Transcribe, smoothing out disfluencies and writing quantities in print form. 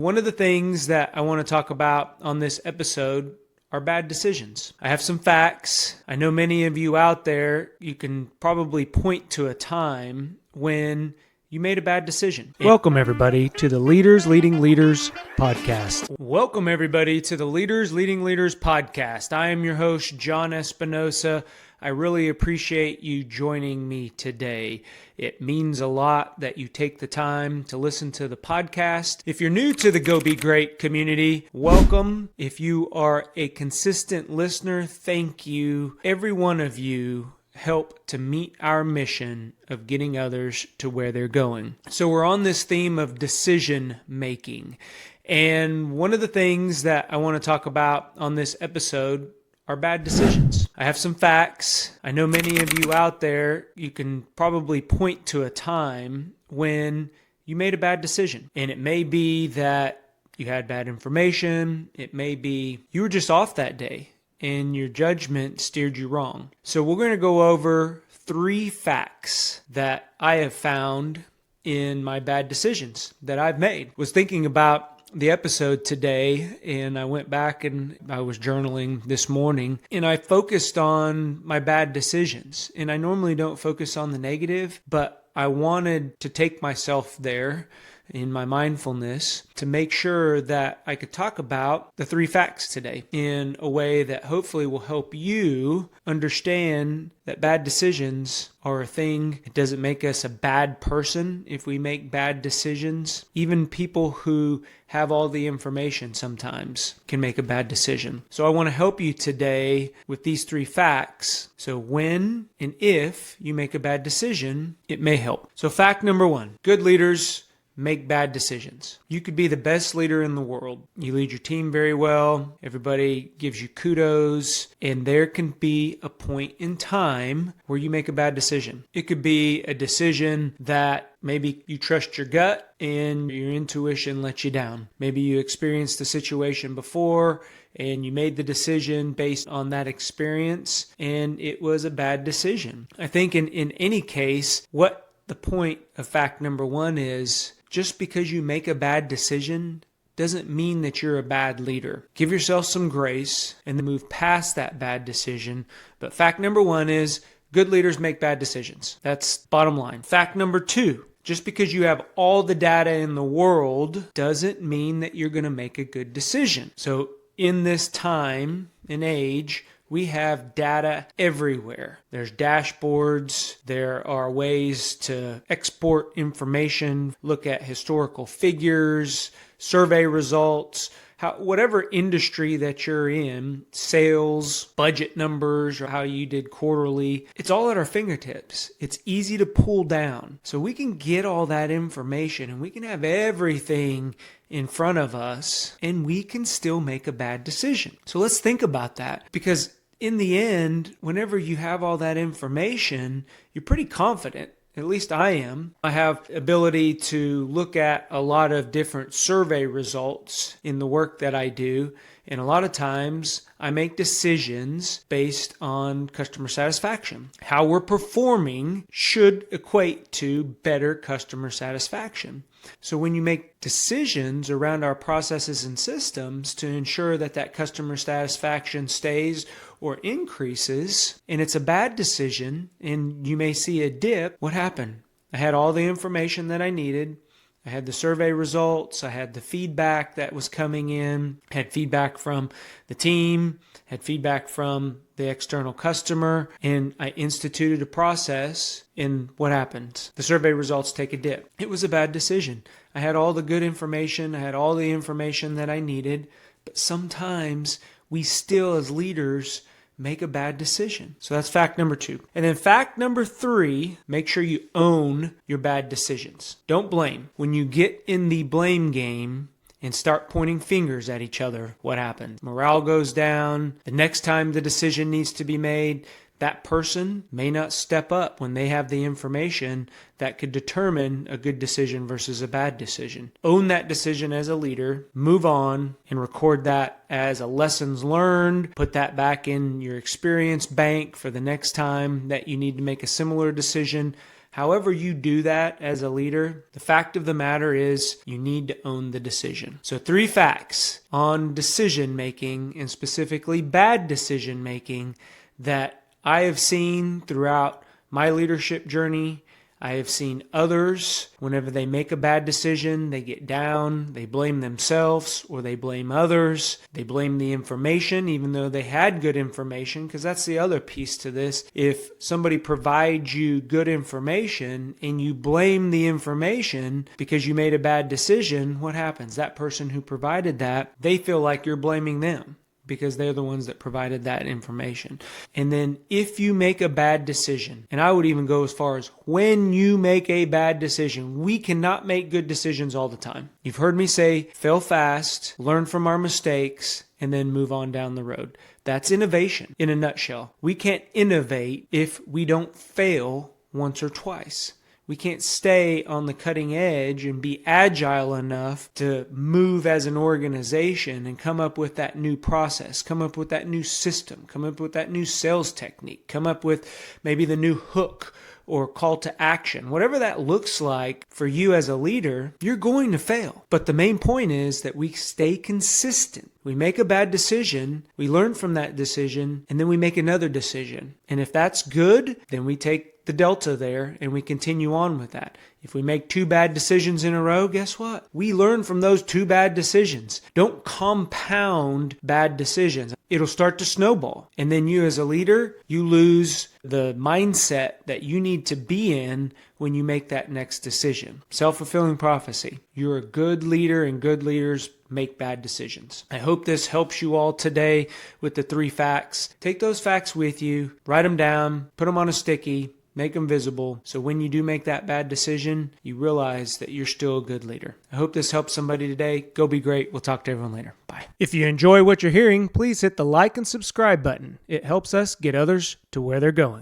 One of the things that I want to talk about on this episode are bad decisions. I have some facts. I know many of you out there, you can probably point to a time when you made a bad decision. Welcome, everybody, to the Leaders Leading Leaders podcast. Welcome, everybody, to the Leaders Leading Leaders podcast. I am your host, John Espinosa. I really appreciate you joining me today. It means a lot that you take the time to listen to the podcast. If you're new to the Go Be Great community, welcome. If you are a consistent listener, thank you. Every one of you help to meet our mission of getting others to where they're going. So we're on this theme of decision making. And one of the things that I want to talk about on this episode are bad decisions. I have some facts. I know many of you out there, you can probably point to a time when you made a bad decision. And it may be that you had bad information. It may be you were just off that day and your judgment steered you wrong. So we're going to go over 3 facts that I have found in my bad decisions that I've made. Was thinking about the episode today, and I went back and I was journaling this morning, and I focused on my bad decisions. And I normally don't focus on the negative, but I wanted to take myself there in my mindfulness to make sure that I could talk about the 3 facts today in a way that hopefully will help you understand that bad decisions are a thing. It doesn't make us a bad person if we make bad decisions. Even people who have all the information sometimes can make a bad decision. So I want to help you today with these 3 facts. So when and if you make a bad decision, it may help. So fact number 1, good leaders make bad decisions. You could be the best leader in the world. You lead your team very well. Everybody gives you kudos. And there can be a point in time where you make a bad decision. It could be a decision that maybe you trust your gut and your intuition lets you down. Maybe you experienced a situation before and you made the decision based on that experience and it was a bad decision. I think in any case, what the point of fact number 1 is, just because you make a bad decision doesn't mean that you're a bad leader. Give yourself some grace and then move past that bad decision. But fact number 1 is good leaders make bad decisions. That's bottom line. Fact number 2, just because you have all the data in the world doesn't mean that you're going to make a good decision. So in this time and age, we have data everywhere. There's dashboards. There are ways to export information, look at historical figures, survey results, whatever industry that you're in, sales, budget numbers, or how you did quarterly, it's all at our fingertips. It's easy to pull down. So we can get all that information and we can have everything in front of us and we can still make a bad decision. So let's think about that, because in the end, whenever you have all that information, you're pretty confident. At least I am. I have ability to look at a lot of different survey results in the work that I do. And a lot of times I make decisions based on customer satisfaction. How we're performing should equate to better customer satisfaction. So when you make decisions around our processes and systems to ensure that that customer satisfaction stays or increases, and it's a bad decision and you may see a dip, what happened? I had all the information that I needed. I had the survey results. I had the feedback that was coming in. I had feedback from the team, had feedback from the external customer, and I instituted a process. And what happened? The survey results take a dip. It was a bad decision. I had all the good information. I had all the information that I needed. But sometimes we still, as leaders, make a bad decision. So that's fact number 2. And then fact number 3, make sure you own your bad decisions. Don't blame. When you get in the blame game and start pointing fingers at each other, what happens? Morale goes down. The next time the decision needs to be made, that person may not step up when they have the information that could determine a good decision versus a bad decision. Own that decision as a leader, move on, and record that as a lessons learned. Put that back in your experience bank for the next time that you need to make a similar decision. However you do that as a leader, the fact of the matter is you need to own the decision. So 3 facts on decision making, and specifically bad decision making, that I have seen throughout my leadership journey. I have seen others, whenever they make a bad decision, they get down, they blame themselves, or they blame others. They blame the information, even though they had good information, because that's the other piece to this. If somebody provides you good information and you blame the information because you made a bad decision, what happens? That person who provided that, they feel like you're blaming them, because they're the ones that provided that information. And then if you make a bad decision, and I would even go as far as when you make a bad decision, we cannot make good decisions all the time. You've heard me say, fail fast, learn from our mistakes, and then move on down the road. That's innovation in a nutshell. We can't innovate if we don't fail once or twice. We can't stay on the cutting edge and be agile enough to move as an organization and come up with that new process, come up with that new system, come up with that new sales technique, come up with maybe the new hook or call to action. Whatever that looks like for you as a leader, you're going to fail. But the main point is that we stay consistent. We make a bad decision, we learn from that decision, and then we make another decision. And if that's good, then we take the delta there and we continue on with that. If we make 2 bad decisions in a row, guess what? We learn from those 2 bad decisions. Don't compound bad decisions. It'll start to snowball. And then you as a leader, you lose the mindset that you need to be in when you make that next decision. Self-fulfilling prophecy. You're a good leader, and good leaders make bad decisions. I hope this helps you all today with the 3 facts. Take those facts with you, write them down, put them on a sticky, make them visible, so when you do make that bad decision, you realize that you're still a good leader. I hope this helps somebody today. Go be great. We'll talk to everyone later. Bye. If you enjoy what you're hearing, please hit the like and subscribe button. It helps us get others to where they're going.